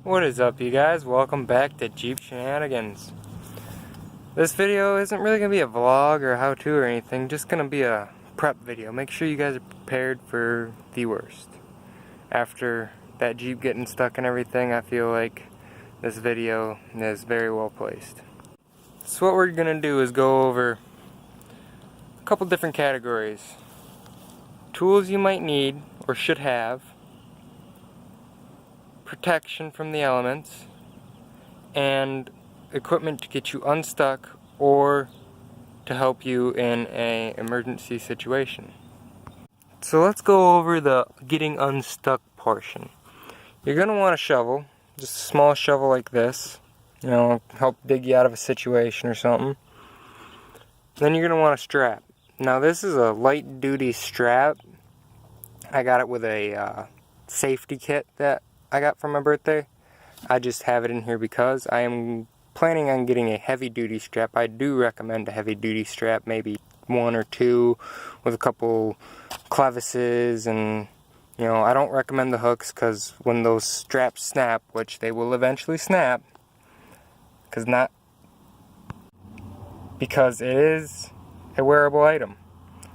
What is up, you guys? Welcome back to Jeep Shenanigans. This video isn't really going to be a vlog or how-to or anything, just going to be a prep video. Make sure you guys are prepared for the worst. After that Jeep getting stuck and everything, I feel like this video is very well placed. So what we're going to do is go over a couple different categories. Tools you might need or should have, protection from the elements, and equipment to get you unstuck or to help you in an emergency situation. So let's go over the getting unstuck portion. You're going to want a shovel, just a small shovel like this, help dig you out of a situation or something. Then you're going to want a strap. Now this is a light duty strap. I got it with a safety kit that I got for my birthday. I just have it in here because I am planning on getting a heavy duty strap. I do recommend a heavy duty strap, maybe one or two with a couple clevises, and I don't recommend the hooks because when those straps snap, which they will eventually snap, because it is a wearable item.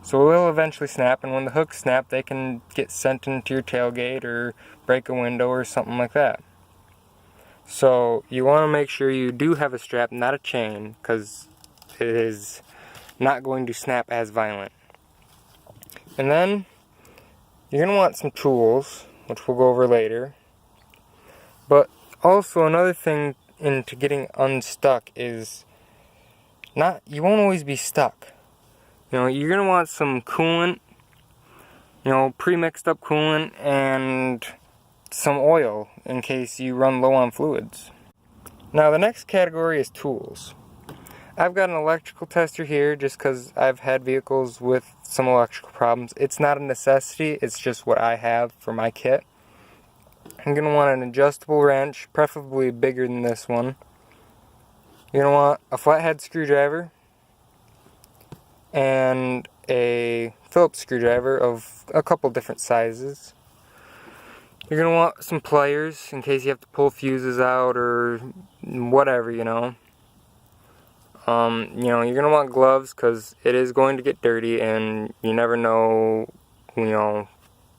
So it will eventually snap, and when the hooks snap, they can get sent into your tailgate or break a window or something like that. So you want to make sure you do have a strap, not a chain, because it is not going to snap as violent. And then you're going to want some tools, which we'll go over later. But also another thing into getting unstuck is you won't always be stuck. You're going to want some coolant, pre-mixed up coolant, and some oil in case you run low on fluids. Now the next category is tools. I've got an electrical tester here just because I've had vehicles with some electrical problems. It's not a necessity, it's just what I have for my kit. I'm going to want an adjustable wrench, preferably bigger than this one. You're going to want a flathead screwdriver and a Phillips screwdriver of a couple different sizes. You're going to want some pliers in case you have to pull fuses out or whatever, You're going to want gloves because it is going to get dirty and you never know,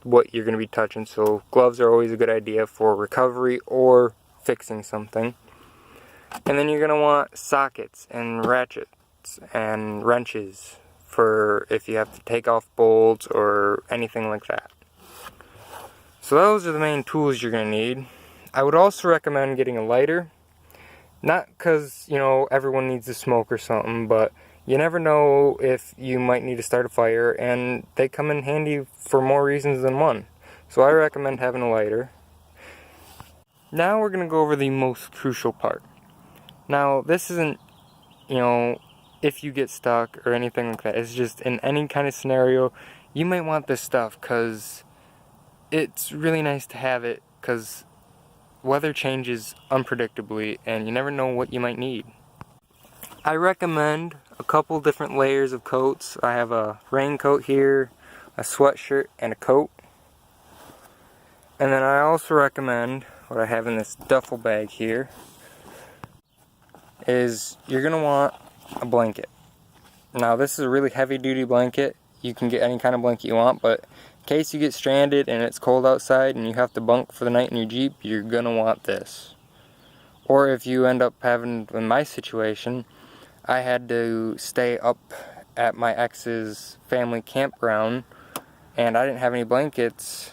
what you're going to be touching. So gloves are always a good idea for recovery or fixing something. And then you're going to want sockets and ratchets and wrenches for if you have to take off bolts or anything like that. So those are the main tools you're going to need. I would also recommend getting a lighter. Not because, everyone needs to smoke or something, but you never know if you might need to start a fire, and they come in handy for more reasons than one. So I recommend having a lighter. Now we're going to go over the most crucial part. Now this isn't, if you get stuck or anything like that. It's just in any kind of scenario, you might want this stuff because it's really nice to have it because weather changes unpredictably and you never know what you might need. I recommend a couple different layers of coats. I have a raincoat here, a sweatshirt, and a coat. And then I also recommend, what I have in this duffel bag here, is you're going to want a blanket. Now this is a really heavy duty blanket. You can get any kind of blanket you want, but in case you get stranded and it's cold outside and you have to bunk for the night in your Jeep, you're going to want this. Or if you end up having, in my situation, I had to stay up at my ex's family campground and I didn't have any blankets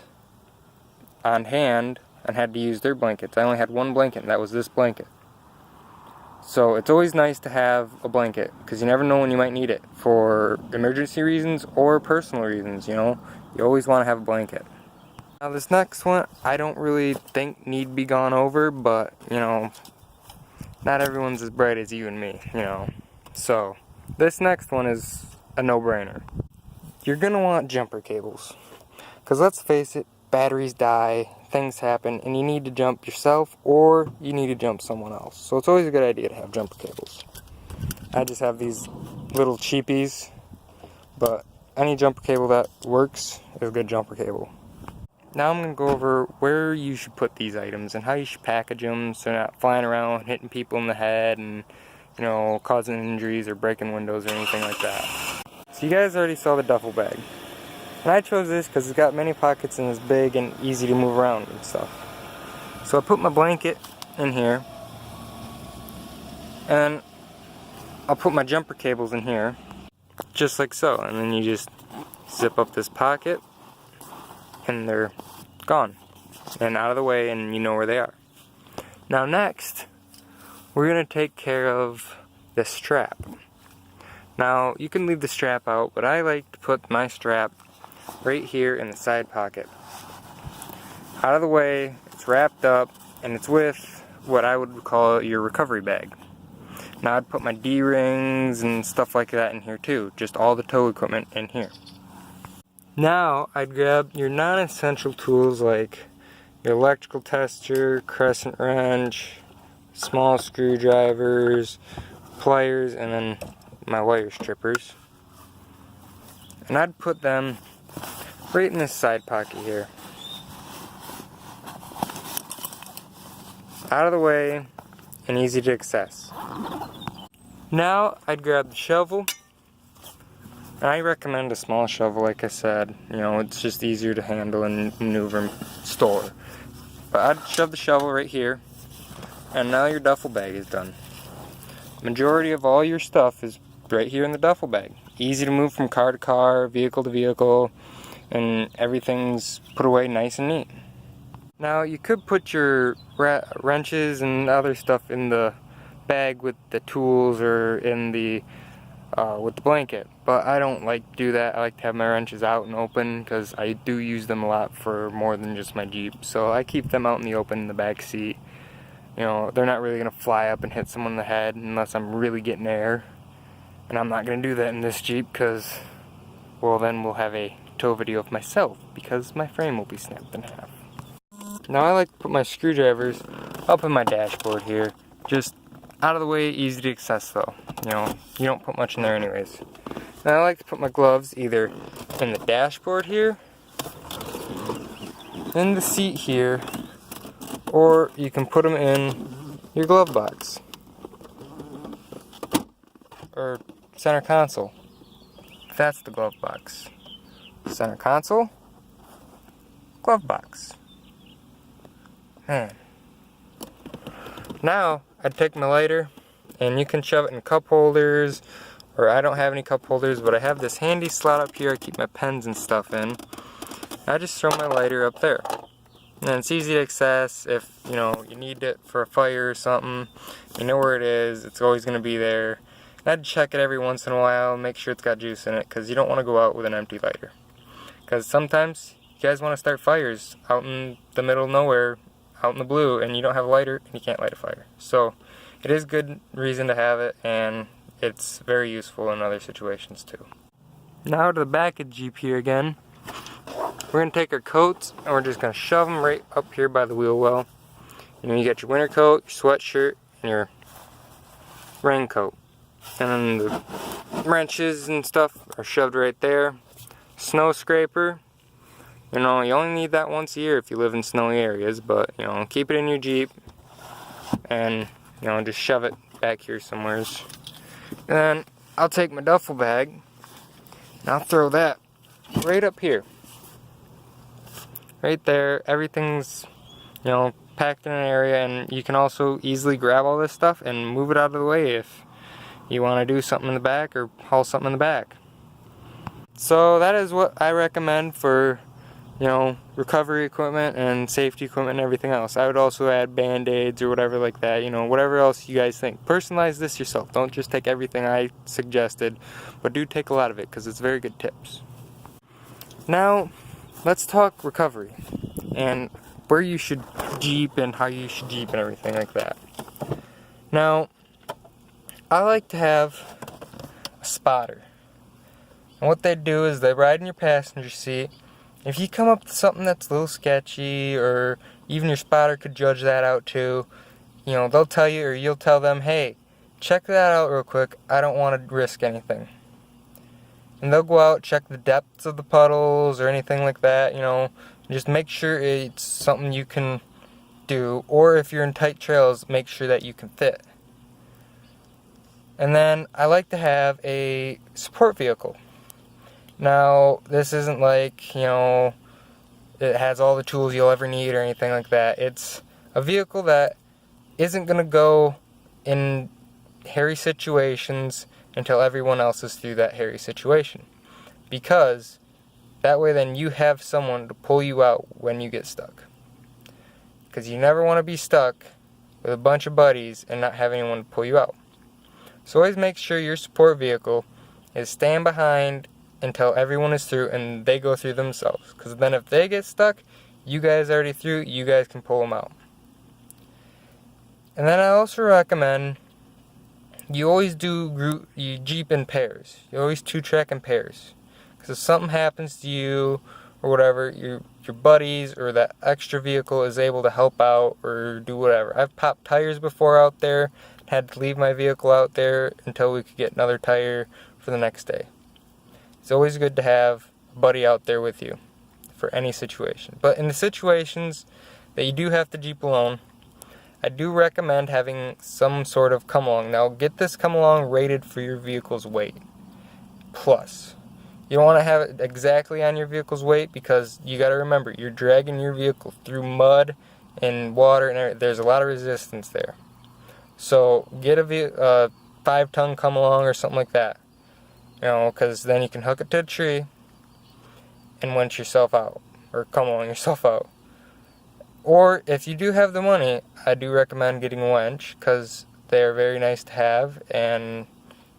on hand and had to use their blankets. I only had one blanket, and that was this blanket. So it's always nice to have a blanket because you never know when you might need it for emergency reasons or personal reasons, You always want to have a blanket. Now this next one, I don't really think need be gone over, but, not everyone's as bright as you and me, So this next one is a no-brainer. You're going to want jumper cables. Because let's face it, batteries die, things happen, and you need to jump yourself or you need to jump someone else. So it's always a good idea to have jumper cables. I just have these little cheapies, but any jumper cable that works is a good jumper cable. now I'm going to go over where you should put these items and how you should package them so they're not flying around, hitting people in the head and, you know, causing injuries or breaking windows or anything like that. So you guys already saw the duffel bag. And I chose this because it's got many pockets and it's big and easy to move around and stuff. So I put my blanket in here. And I'll put my jumper cables in here. Just like so. And then you just zip up this pocket. And they're gone and out of the way, and you know where they are. Now next, we're going to take care of this strap. Now you can leave the strap out, but I like to put my strap right here in the side pocket. Out of the way, it's wrapped up, and it's with what I would call your recovery bag. Now I'd put my D-rings and stuff like that in here too, just all the tow equipment in here. Now, I'd grab your non-essential tools like your electrical tester, crescent wrench, small screwdrivers, pliers, and then my wire strippers. And I'd put them right in this side pocket here. Out of the way and easy to access. Now, I'd grab the shovel. I recommend a small shovel, like I said. You know, it's just easier to handle and maneuver and store. But I'd shove the shovel right here, and now your duffel bag is done. Majority of all your stuff is right here in the duffel bag. Easy to move from car to car, vehicle to vehicle, and everything's put away nice and neat. Now, you could put your wrenches and other stuff in the bag with the tools or in the with the blanket, but I don't like to do that. I like to have my wrenches out and open because I do use them a lot for more than just my Jeep, so I keep them out in the open in the back seat. You know, they're not really going to fly up and hit someone in the head unless I'm really getting air, and I'm not going to do that in this Jeep because, well, then we'll have a tow video of myself because my frame will be snapped in half. Now I like to put my screwdrivers up in my dashboard here, just out of the way, easy to access though. You know, you don't put much in there anyways. And I like to put my gloves either in the dashboard here, in the seat here, or you can put them in your glove box. Or center console. That's the glove box. Center console, glove box. Man. Now, I'd take my lighter, and you can shove it in cup holders, or I don't have any cup holders, but I have this handy slot up here I keep my pens and stuff in. I just throw my lighter up there. And it's easy to access if, you know, you need it for a fire or something. You know where it is, it's always going to be there. And I'd check it every once in a while, make sure it's got juice in it, because you don't want to go out with an empty lighter. Because sometimes you guys want to start fires out in the middle of nowhere, out in the blue, and you don't have a lighter and you can't light a fire. So it is good reason to have it, and it's very useful in other situations too. Now to the back of the Jeep here again. We're going to take our coats and we're just going to shove them right up here by the wheel well. And then you got your winter coat, your sweatshirt, and your raincoat. And then the wrenches and stuff are shoved right there. Snow scraper. You know, you only need that once a year if you live in snowy areas, but, you know, keep it in your Jeep and, you know, just shove it back here somewheres. And then I'll take my duffel bag and I'll throw that right up here. Right there. Everything's, you know, packed in an area, and you can also easily grab all this stuff and move it out of the way if you want to do something in the back or haul something in the back. So that is what I recommend for, you know, recovery equipment and safety equipment and everything else. I would also add band-aids or whatever like that, you know, whatever else you guys think. Personalize this yourself. Don't just take everything I suggested, but do take a lot of it because it's very good tips. Now, let's talk recovery and where you should Jeep and how you should Jeep and everything like that. Now, I like to have a spotter. And what they do is they ride in your passenger seat. If you come up to something that's a little sketchy, or even your spotter could judge that out too, you know, they'll tell you, or you'll tell them, hey, check that out real quick, I don't want to risk anything. And they'll go out, check the depths of the puddles or anything like that, you know, Just make sure it's something you can do, or if you're in tight trails, make sure that you can fit. And then I like to have a support vehicle. Now, this isn't like, it has all the tools you'll ever need or anything like that. It's a vehicle that isn't going to go in hairy situations until everyone else is through that hairy situation. Because that way then you have someone to pull you out when you get stuck. Because you never want to be stuck with a bunch of buddies and not have anyone to pull you out. So always make sure your support vehicle is staying behind until everyone is through and they go through themselves. Because then if they get stuck, you guys already through, you guys can pull them out. And then I also recommend you always do you Jeep in pairs. You always 2-track in pairs. Because if something happens to you or whatever, your buddies or that extra vehicle is able to help out or do whatever. I've popped tires before out there, had to leave my vehicle out there until we could get another tire for the next day. It's always good to have a buddy out there with you for any situation. But in the situations that you do have to Jeep alone, I do recommend having some sort of come-along. Now, get this come-along rated for your vehicle's weight. Plus, you don't want to have it exactly on your vehicle's weight because you got to remember, you're dragging your vehicle through mud and water and everything. There's a lot of resistance there. So get a 5-ton come-along or something like that. Because then you can hook it to a tree and winch yourself out. Or come along yourself out. Or if you do have the money, I do recommend getting a winch because they're very nice to have. And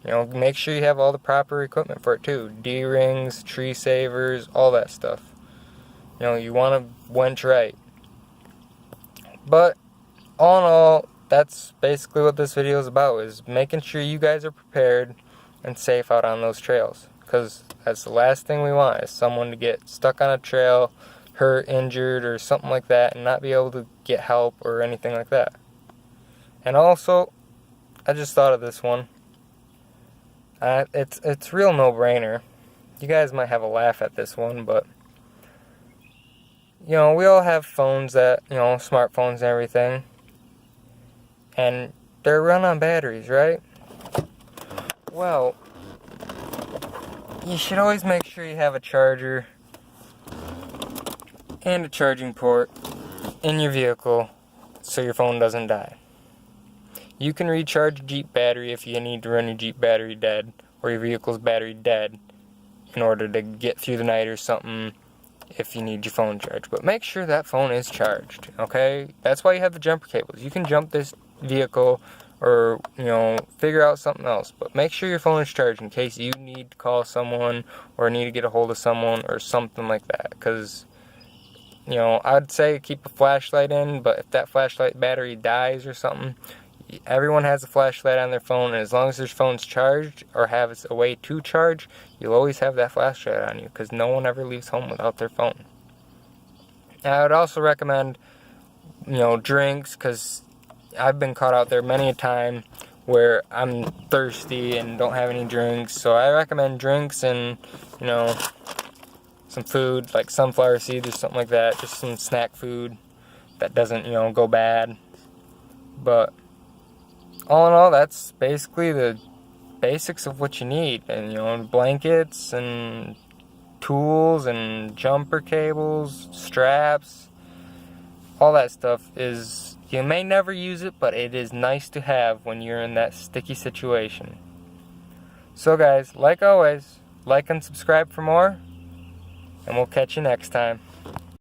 make sure you have all the proper equipment for it too. D-rings, tree savers, all that stuff. You want to winch right. But all in all, that's basically what this video is about, is making sure you guys are prepared and safe out on those trails. Because that's the last thing we want, is someone to get stuck on a trail, hurt, injured, or something like that, and not be able to get help or anything like that. And also, I just thought of this one. It's real no-brainer. You guys might have a laugh at this one, but we all have phones that, smartphones and everything. And they're run on batteries, right? Well, you should always make sure you have a charger and a charging port in your vehicle so your phone doesn't die. You can recharge a Jeep battery if you need to run your Jeep battery dead or your vehicle's battery dead in order to get through the night or something if you need your phone charged. But make sure that phone is charged, okay? That's why you have the jumper cables. You can jump this vehicle or, figure out something else. But make sure your phone is charged in case you need to call someone or need to get a hold of someone or something like that. Because, I'd say keep a flashlight in, but if that flashlight battery dies or something, everyone has a flashlight on their phone, and as long as their phone's charged or have a way to charge, you'll always have that flashlight on you because no one ever leaves home without their phone. And I would also recommend, drinks, because I've been caught out there many a time where I'm thirsty and don't have any drinks. So I recommend drinks and, some food like sunflower seeds or something like that. Just some snack food that doesn't, go bad. But all in all, that's basically the basics of what you need. And, blankets and tools and jumper cables, straps, all that stuff is, you may never use it, but it is nice to have when you're in that sticky situation. So guys, like always, like and subscribe for more, and we'll catch you next time.